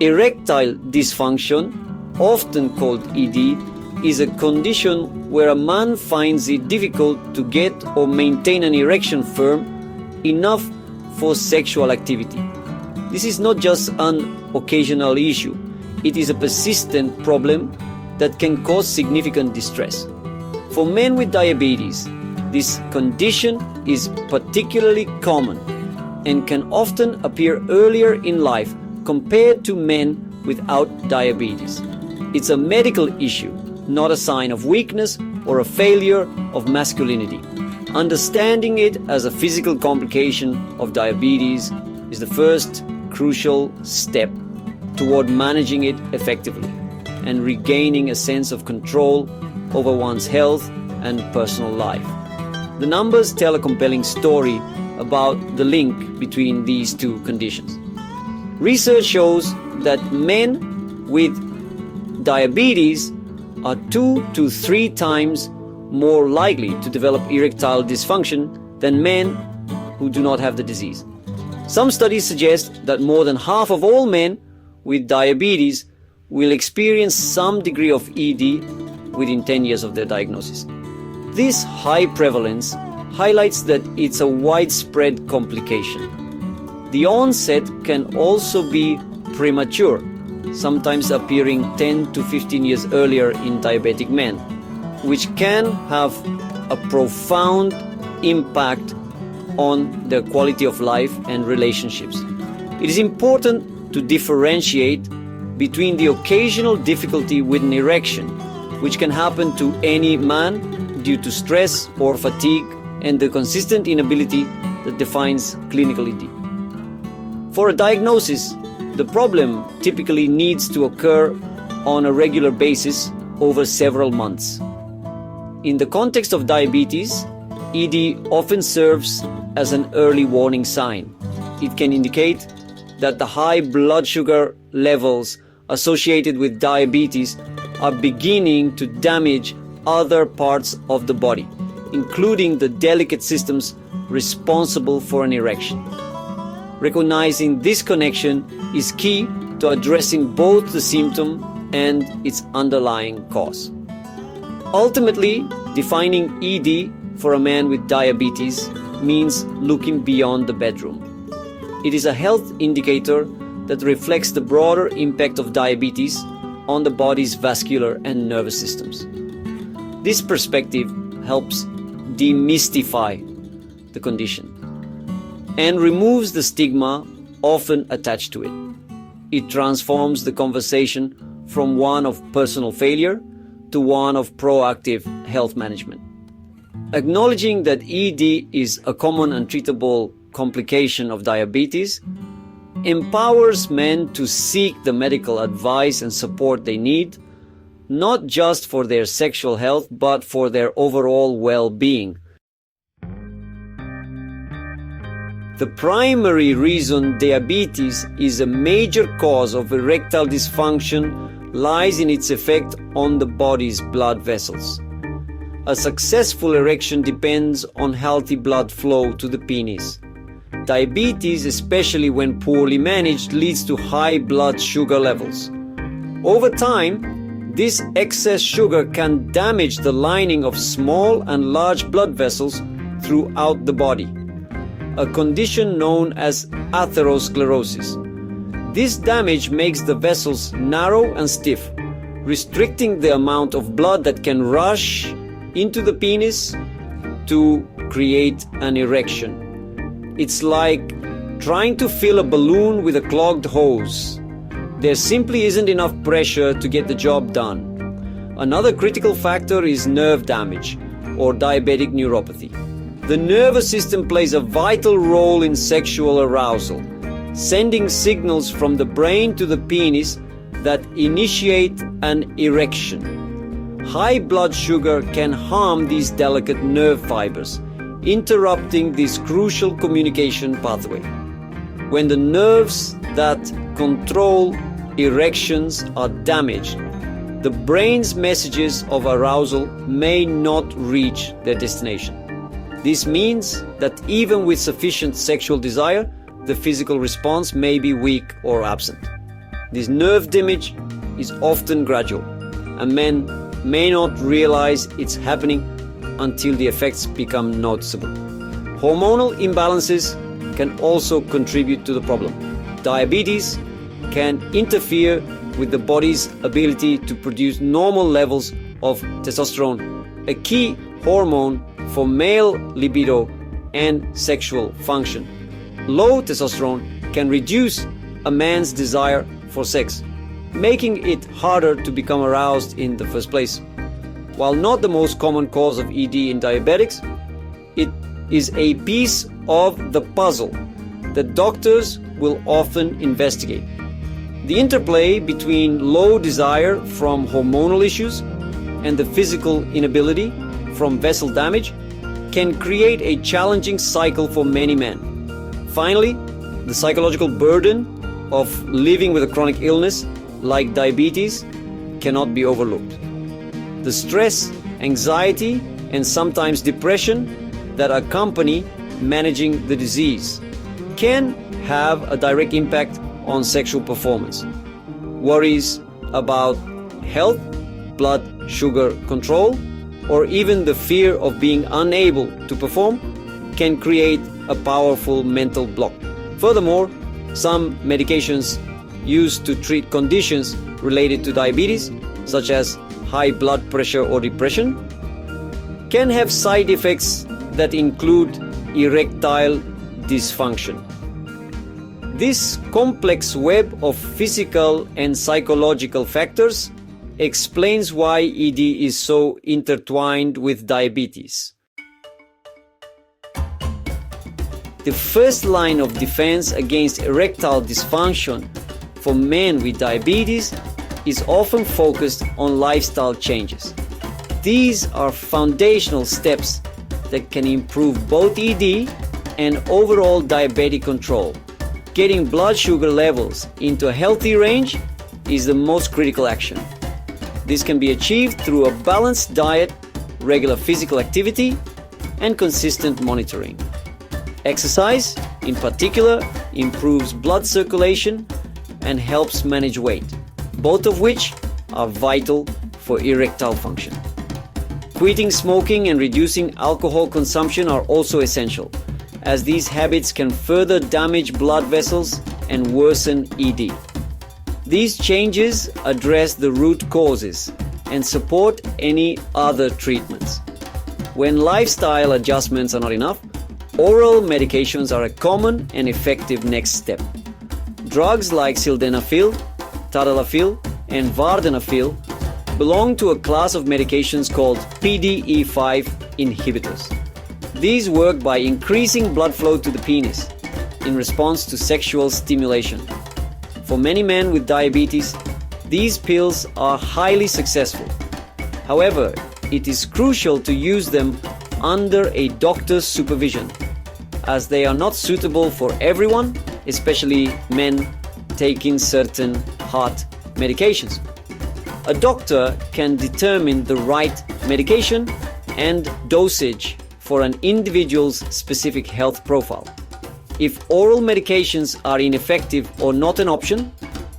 Erectile dysfunction, often called ED, is a condition where a man finds it difficult to get or maintain an erection firm enough for sexual activity. This is not just an occasional issue, it is a persistent problem that can cause significant distress. For men with diabetes, this condition is particularly common and can often appear earlier in life compared to men without diabetes. It's a medical issue, not a sign of weakness or a failure of masculinity. Understanding it as a physical complication of diabetes is the first crucial step toward managing it effectively and regaining a sense of control over one's health and personal life. The numbers tell a compelling story about the link between these two conditions. Research shows that men with diabetes are 2 to 3 times more likely to develop erectile dysfunction than men who do not have the disease. Some studies suggest that more than half of all men with diabetes will experience some degree of ED within 10 years of their diagnosis. This high prevalence highlights that it's a widespread complication. The onset can also be premature, sometimes appearing 10 to 15 years earlier in diabetic men, which can have a profound impact on their quality of life and relationships. It is important to differentiate between the occasional difficulty with an erection, which can happen to any man due to stress or fatigue, and the consistent inability that defines clinical ED. For a diagnosis, the problem typically needs to occur on a regular basis over several months. In the context of diabetes, ED often serves as an early warning sign. It can indicate that the high blood sugar levels associated with diabetes are beginning to damage other parts of the body, including the delicate systems responsible for an erection. Recognizing this connection is key to addressing both the symptom and its underlying cause. Ultimately, defining ED for a man with diabetes means looking beyond the bedroom. It is a health indicator that reflects the broader impact of diabetes on the body's vascular and nervous systems. This perspective helps demystify the condition and removes the stigma often attached to it. It transforms the conversation from one of personal failure to one of proactive health management. Acknowledging that ED is a common and treatable complication of diabetes empowers men to seek the medical advice and support they need, not just for their sexual health, but for their overall well-being. The primary reason diabetes is a major cause of erectile dysfunction lies in its effect on the body's blood vessels. A successful erection depends on healthy blood flow to the penis. Diabetes, especially when poorly managed, leads to high blood sugar levels. Over time, this excess sugar can damage the lining of small and large blood vessels throughout the body, a condition known as atherosclerosis. This damage makes the vessels narrow and stiff, restricting the amount of blood that can rush into the penis to create an erection. It's like trying to fill a balloon with a clogged hose. There simply isn't enough pressure to get the job done. Another critical factor is nerve damage or diabetic neuropathy. The nervous system plays a vital role in sexual arousal, sending signals from the brain to the penis that initiate an erection. High blood sugar can harm these delicate nerve fibers, interrupting this crucial communication pathway. When the nerves that control erections are damaged, the brain's messages of arousal may not reach their destination. This means that even with sufficient sexual desire, the physical response may be weak or absent. This nerve damage is often gradual, and men may not realize it's happening until the effects become noticeable. Hormonal imbalances can also contribute to the problem. Diabetes can interfere with the body's ability to produce normal levels of testosterone, a key hormone for male libido and sexual function. Low testosterone can reduce a man's desire for sex, making it harder to become aroused in the first place. While not the most common cause of ED in diabetics, it is a piece of the puzzle that doctors will often investigate. The interplay between low desire from hormonal issues and the physical inability from vessel damage can create a challenging cycle for many men. Finally, the psychological burden of living with a chronic illness like diabetes cannot be overlooked. The stress, anxiety, and sometimes depression that accompany managing the disease can have a direct impact on sexual performance. Worries about health, blood sugar control, or even the fear of being unable to perform can create a powerful mental block. Furthermore, some medications used to treat conditions related to diabetes, such as high blood pressure or depression, can have side effects that include erectile dysfunction. This complex web of physical and psychological factors explains why ED is so intertwined with diabetes. The first line of defense against erectile dysfunction for men with diabetes is often focused on lifestyle changes. These are foundational steps that can improve both ED and overall diabetic control. Getting blood sugar levels into a healthy range is the most critical action. This can be achieved through a balanced diet, regular physical activity, and consistent monitoring. Exercise, in particular, improves blood circulation and helps manage weight, both of which are vital for erectile function. Quitting smoking and reducing alcohol consumption are also essential, as these habits can further damage blood vessels and worsen ED. These changes address the root causes and support any other treatments. When lifestyle adjustments are not enough, oral medications are a common and effective next step. Drugs like sildenafil, tadalafil, and vardenafil belong to a class of medications called PDE5 inhibitors. These work by increasing blood flow to the penis in response to sexual stimulation. For many men with diabetes, these pills are highly successful. However, it is crucial to use them under a doctor's supervision, as they are not suitable for everyone, especially men taking certain heart medications. A doctor can determine the right medication and dosage for an individual's specific health profile. If oral medications are ineffective or not an option,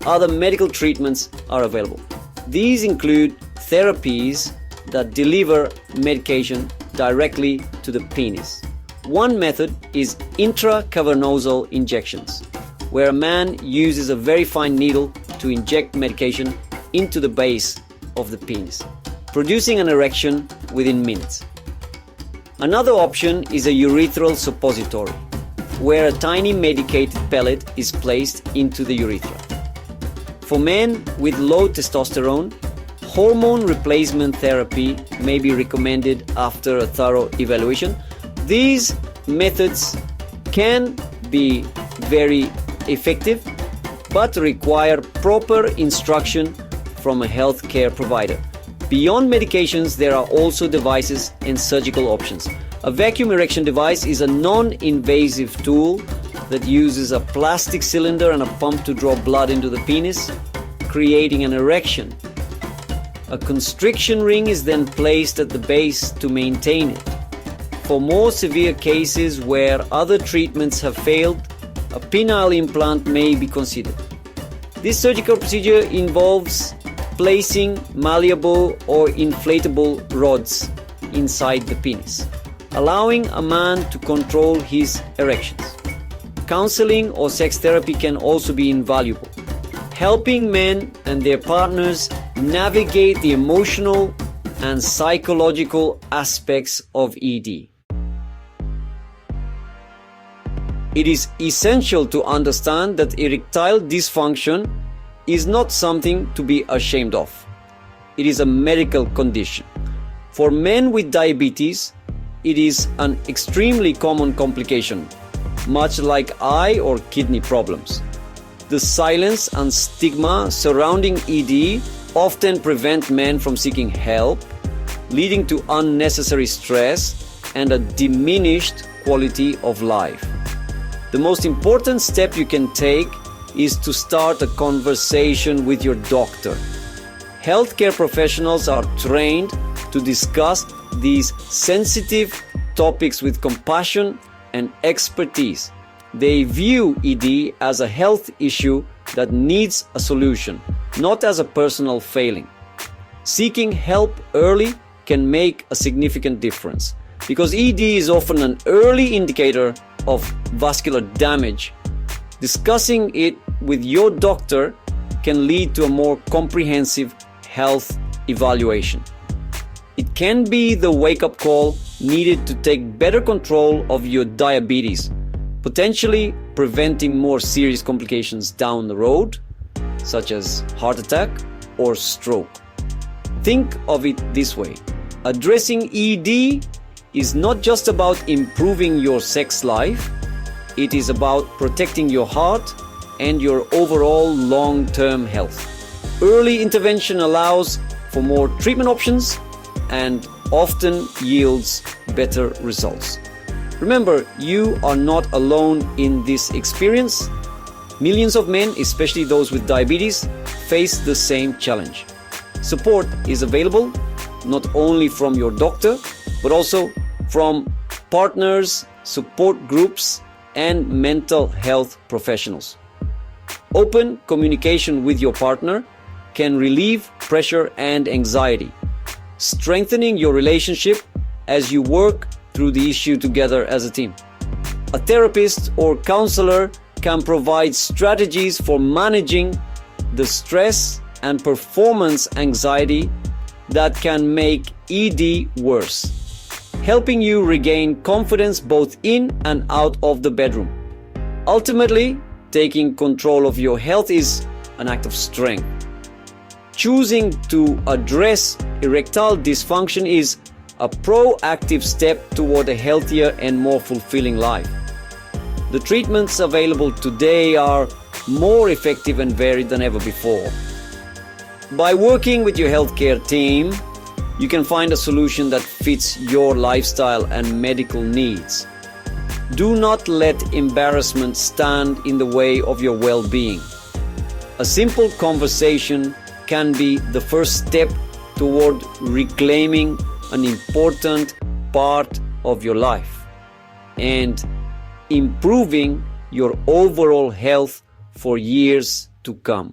other medical treatments are available. These include therapies that deliver medication directly to the penis. One method is intracavernosal injections, where a man uses a very fine needle to inject medication into the base of the penis, producing an erection within minutes. Another option is a urethral suppository, where a tiny medicated pellet is placed into the urethra. For men with low testosterone, hormone replacement therapy may be recommended after a thorough evaluation. These methods can be very effective, but require proper instruction from a healthcare provider. Beyond medications, there are also devices and surgical options. A vacuum erection device is a non-invasive tool that uses a plastic cylinder and a pump to draw blood into the penis, creating an erection. A constriction ring is then placed at the base to maintain it. For more severe cases where other treatments have failed, a penile implant may be considered. This surgical procedure involves placing malleable or inflatable rods inside the penis, allowing a man to control his erections. Counseling or sex therapy can also be invaluable, helping men and their partners navigate the emotional and psychological aspects of ED. It is essential to understand that erectile dysfunction is not something to be ashamed of. It is a medical condition. For men with diabetes, it is an extremely common complication, much like eye or kidney problems. The silence and stigma surrounding ED often prevent men from seeking help, leading to unnecessary stress and a diminished quality of life. The most important step you can take is to start a conversation with your doctor. Healthcare professionals are trained to discuss these sensitive topics with compassion and expertise. They view ED as a health issue that needs a solution, not as a personal failing. Seeking help early can make a significant difference, because ED is often an early indicator of vascular damage. Discussing it with your doctor can lead to a more comprehensive health evaluation. It can be the wake-up call needed to take better control of your diabetes, potentially preventing more serious complications down the road, such as heart attack or stroke. Think of it this way: addressing ED is not just about improving your sex life, it is about protecting your heart and your overall long-term health. Early intervention allows for more treatment options and often yields better results. Remember, you are not alone in this experience. Millions of men, especially those with diabetes, face the same challenge. Support is available not only from your doctor, but also from partners, support groups, and mental health professionals. Open communication with your partner can relieve pressure and anxiety, strengthening your relationship as you work through the issue together as a team. A therapist or counselor can provide strategies for managing the stress and performance anxiety that can make ED worse, helping you regain confidence both in and out of the bedroom. Ultimately, taking control of your health is an act of strength. Choosing to address erectile dysfunction is a proactive step toward a healthier and more fulfilling life. The treatments available today are more effective and varied than ever before. By working with your healthcare team, you can find a solution that fits your lifestyle and medical needs. Do not let embarrassment stand in the way of your well-being. A simple conversation can be the first step toward reclaiming an important part of your life and improving your overall health for years to come.